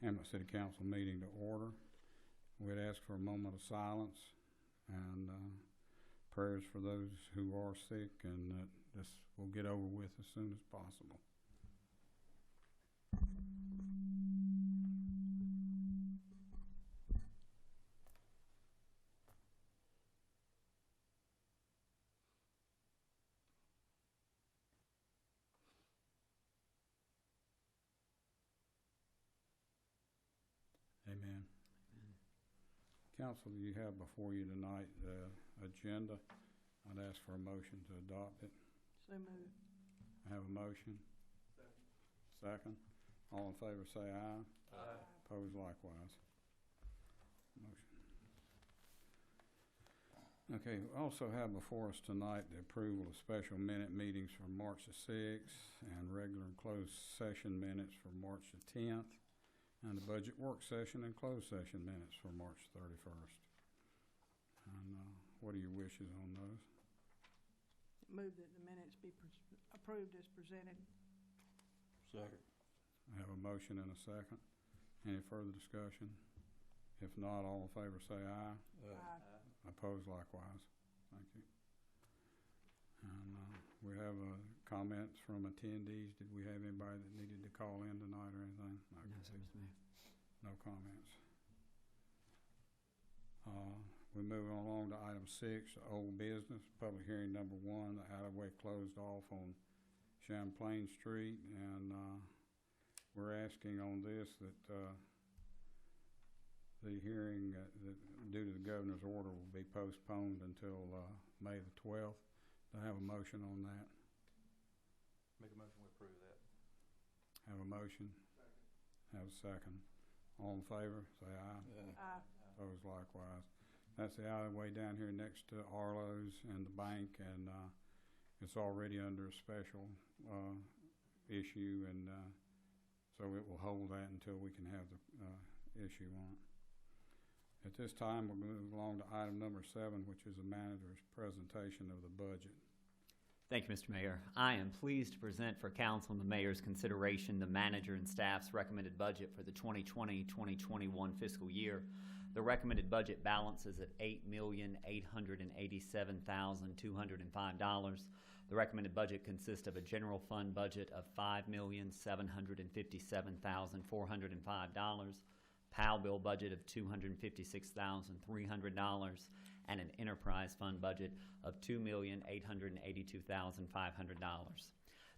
Hamlet City Council meeting to order. We'd ask for a moment of silence and prayers for those who are sick, and that this will get over with as soon as possible. Amen. Council, you have before you tonight the agenda. I'd ask for a motion to adopt it. So moved. I have a motion. Second. All in favor say aye. Aye. Opposed likewise. Motion. Okay, we also have before us tonight the approval of special minute meetings for March the 6th and regular and closed session minutes for March the 10th. And the budget work session and closed session minutes for March 31st. And what are your wishes on those? Move that the minutes be approved as presented. Second. I have a motion and a second. Any further discussion? If not, all in favor say aye. Aye. Opposed likewise. Thank you. And we have comments from attendees. Did we have anybody that needed to call in tonight or anything? No, sir, Mr. Mayor. No comments. We're moving along to item 6, old business. Public hearing number 1, the alleyway closed off on Champlain Street, and we're asking on this that the hearing, due to the governor's order, will be postponed until May the 12th. Do I have a motion on that? Make a motion to approve that. Have a motion? Second. Have a second. All in favor, say aye. Aye. Opposed likewise. That's the alleyway down here next to Arlo's and the bank, and it's already under a special issue, and so it will hold that until we can have the issue on it. At this time, we'll move along to item number 7, which is the manager's presentation of the budget. Thank you, Mr. Mayor. I am pleased to present for council and the mayor's consideration the manager and staff's recommended budget for the 2020-2021 fiscal year. The recommended budget balance is at $8,887,205. The recommended budget consists of a general fund budget of $5,757,405, PAL bill budget of $256,300, and an enterprise fund budget of $2,882,500.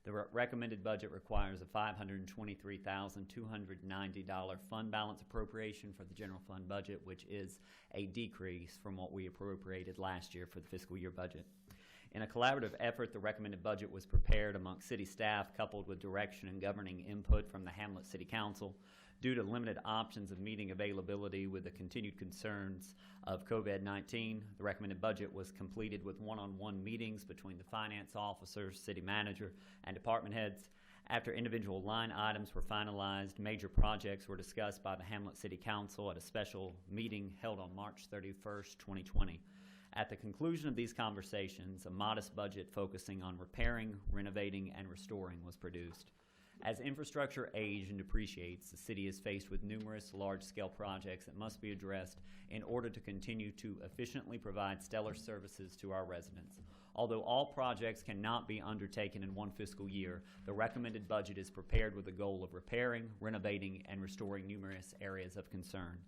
The recommended budget requires a $523,290 fund balance appropriation for the general fund budget, which is a decrease from what we appropriated last year for the fiscal year budget. In a collaborative effort, the recommended budget was prepared among city staff, coupled with direction and governing input from the Hamlet City Council. Due to limited options of meeting availability with the continued concerns of COVID-19, the recommended budget was completed with one-on-one meetings between the finance officers, city manager, and department heads. After individual line items were finalized, major projects were discussed by the Hamlet City Council at a special meeting held on March 31st, 2020. At the conclusion of these conversations, a modest budget focusing on repairing, renovating, and restoring was produced. As infrastructure ages and depreciates, the city is faced with numerous large-scale projects that must be addressed in order to continue to efficiently provide stellar services to our residents. Although all projects cannot be undertaken in one fiscal year, the recommended budget is prepared with the goal of repairing, renovating, and restoring numerous areas of concern.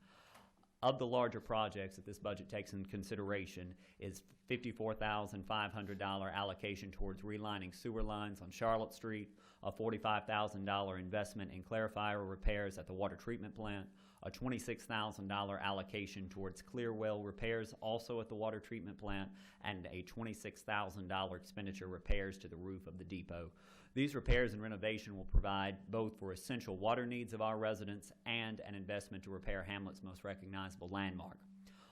Of the larger projects that this budget takes into consideration is $54,500 allocation towards relining sewer lines on Charlotte Street, a $45,000 investment in clarifier repairs at the water treatment plant, a $26,000 allocation towards clear well repairs also at the water treatment plant, and a $26,000 expenditure repairs to the roof of the depot. These repairs and renovation will provide both for essential water needs of our residents and an investment to repair Hamlet's most recognized landmark.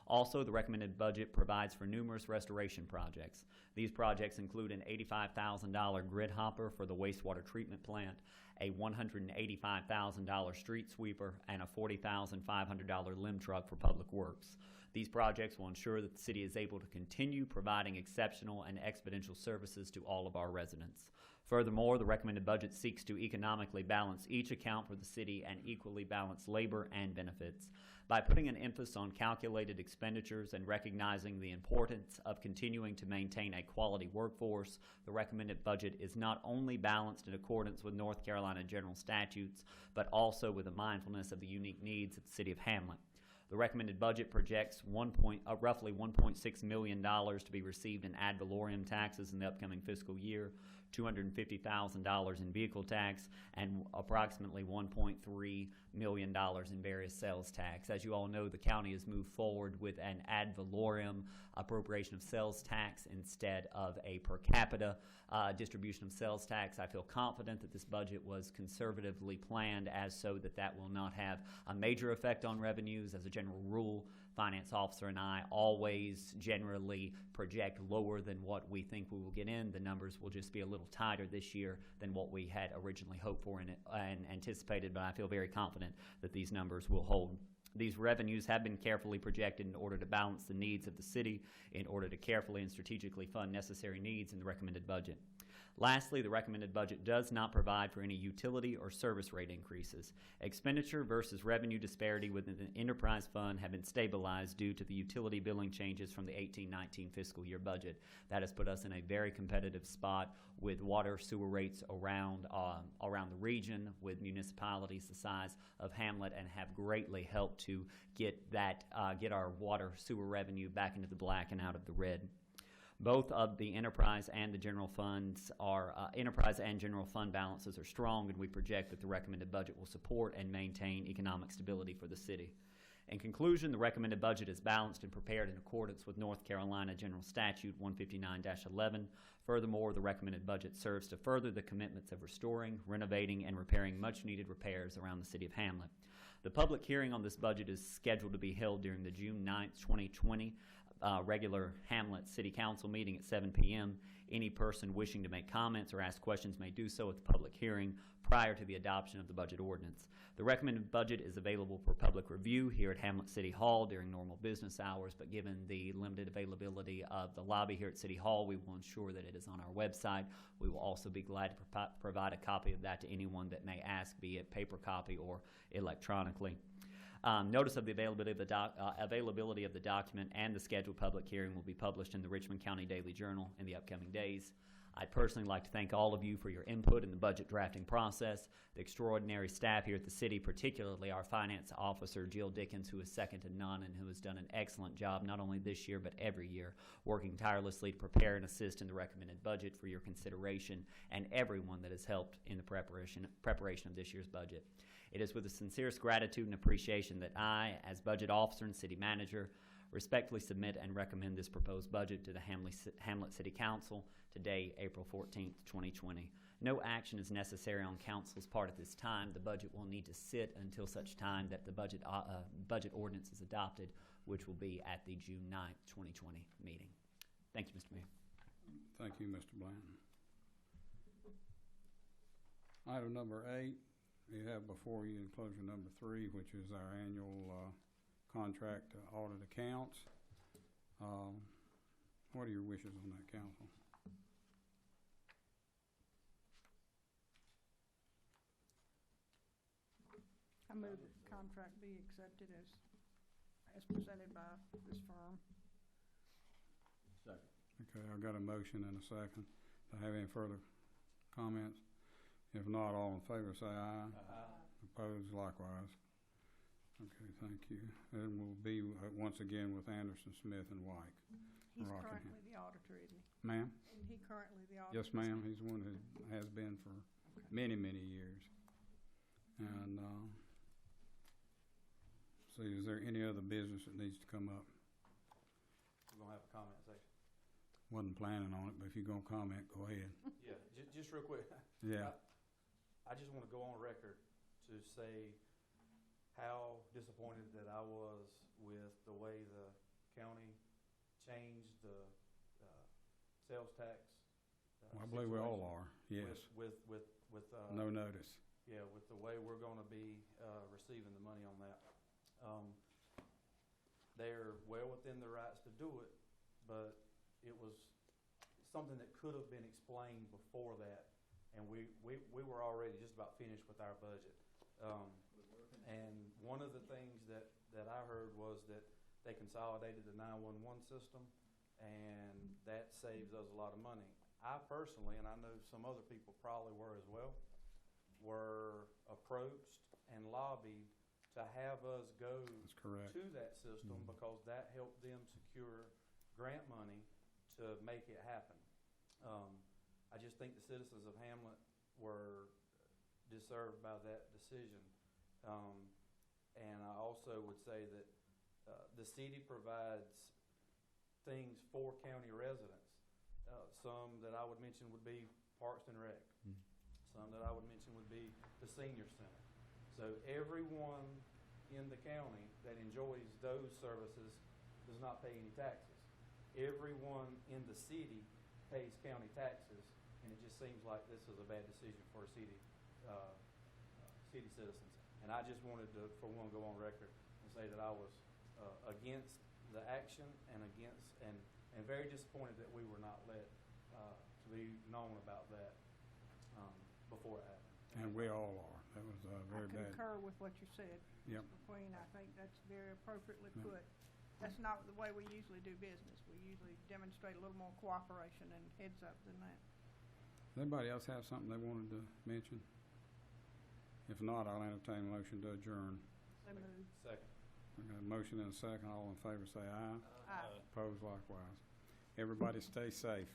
Also, the recommended budget provides for numerous restoration projects. These projects include an $85,000 grid hopper for the wastewater treatment plant, a $185,000 street sweeper, and a $40,500 limb truck for public works. These projects will ensure that the city is able to continue providing exceptional and exponential services to all of our residents. Furthermore, the recommended budget seeks to economically balance each account for the city and equally balance labor and benefits. By putting an emphasis on calculated expenditures and recognizing the importance of continuing to maintain a quality workforce, the recommended budget is not only balanced in accordance with North Carolina general statutes, but also with a mindfulness of the unique needs of the city of Hamlet. The recommended budget projects roughly $1.6 million to be received in ad valorem taxes in the upcoming fiscal year, $250,000 in vehicle tax, and approximately $1.3 million in various sales tax. As you all know, the county has moved forward with an ad valorem appropriation of sales tax instead of a per capita distribution of sales tax. I feel confident that this budget was conservatively planned as so that that will not have a major effect on revenues. As a general rule, finance officer and I always generally project lower than what we think we will get in. The numbers will just be a little tighter this year than what we had originally hoped for and anticipated, but I feel very confident that these numbers will hold. These revenues have been carefully projected in order to balance the needs of the city, in order to carefully and strategically fund necessary needs in the recommended budget. Lastly, the recommended budget does not provide for any utility or service rate increases. Expenditure versus revenue disparity within the enterprise fund have been stabilized due to the utility billing changes from the 18-19 fiscal year budget. That has put us in a very competitive spot with water sewer rates around the region, with municipalities the size of Hamlet, and have greatly helped to get our water sewer revenue back into the black and out of the red. Both of the enterprise and the general funds enterprise and general fund balances are strong, and we project that the recommended budget will support and maintain economic stability for the city. In conclusion, the recommended budget is balanced and prepared in accordance with North Carolina General Statute 159-11. Furthermore, the recommended budget serves to further the commitments of restoring, renovating, and repairing much-needed repairs around the city of Hamlet. The public hearing on this budget is scheduled to be held during the June 9th, 2020 regular Hamlet City Council meeting at 7 p.m. Any person wishing to make comments or ask questions may do so at the public hearing prior to the adoption of the budget ordinance. The recommended budget is available for public review here at Hamlet City Hall during normal business hours, but given the limited availability of the lobby here at City Hall, we will ensure that it is on our website. We will also be glad to provide a copy of that to anyone that may ask, be it paper copy or electronically. Notice of the availability of the document and the scheduled public hearing will be published in the Richmond County Daily Journal in the upcoming days. I'd personally like to thank all of you for your input in the budget drafting process, the extraordinary staff here at the city, particularly our finance officer, Jill Dickens, who is second to none and who has done an excellent job not only this year but every year, working tirelessly to prepare and assist in the recommended budget for your consideration, and everyone that has helped in the preparation of this year's budget. It is with the sincerest gratitude and appreciation that I, as budget officer and city manager, respectfully submit and recommend this proposed budget to the Hamlet City Council today, April 14th, 2020. No action is necessary on council's part at this time. The budget will need to sit until such time that the budget ordinance is adopted, which will be at the June 9th, 2020 meeting. Thank you, Mr. Mayor. Thank you, Mr. Blanton. Item number 8, you have before you enclosure number 3, which is our annual contract to audit accounts. What are your wishes on that, council? I move that the contract be accepted as presented by this firm. Second. Okay, I've got a motion and a second. Do I have any further comments? If not, all in favor say aye. Aye. Opposed, likewise. Okay, thank you. And we'll be once again with Anderson, Smith, and White. He's Rockingham. currently the auditor, isn't he? Ma'am? Isn't he currently the auditor? Yes, ma'am. He's one who has been for many, many years. And see, is there any other business that needs to come up? We're going to have a comment section. Wasn't planning on it, but if you're going to comment, go ahead. Yeah, just real quick. Yeah. I just want to go on record to say how disappointed that I was with the way the county changed the sales tax. Well, I believe we all are, yes. With No notice. yeah, with the way we're going to be receiving the money on that. They're well within their rights to do it, but it was something that could have been explained before that and we were already just about finished with our budget. And one of the things that I heard was that they consolidated the 911 system, and that saves us a lot of money. I personally, and I know some other people probably were as well, were approached and lobbied to have us go That's correct. to that system because that helped them secure grant money to make it happen. I just think the citizens of Hamlet were disturbed by that decision. And I also would say that the city provides things for county residents. Some that I would mention would be Parks and Rec. Some that I would mention would be the senior center. So everyone in the county that enjoys those services does not pay any taxes. Everyone in the city pays county taxes, and it just seems like this is a bad decision for city citizens. And I just wanted to, for one, go on record and say that I was against the action and very disappointed that we were not let to be known about that before it happened. And we all are. That was very I bad. concur with what you said, Yep. Mr. McQueen. I think that's very appropriately put. That's not the way we usually do business. We usually demonstrate a little more cooperation and heads up than that. Does anybody else have something they wanted to mention? If not, I'll entertain a motion to adjourn. So moved. Second. I got a motion and a second. All in favor say aye. Aye. Opposed likewise. Everybody stay safe.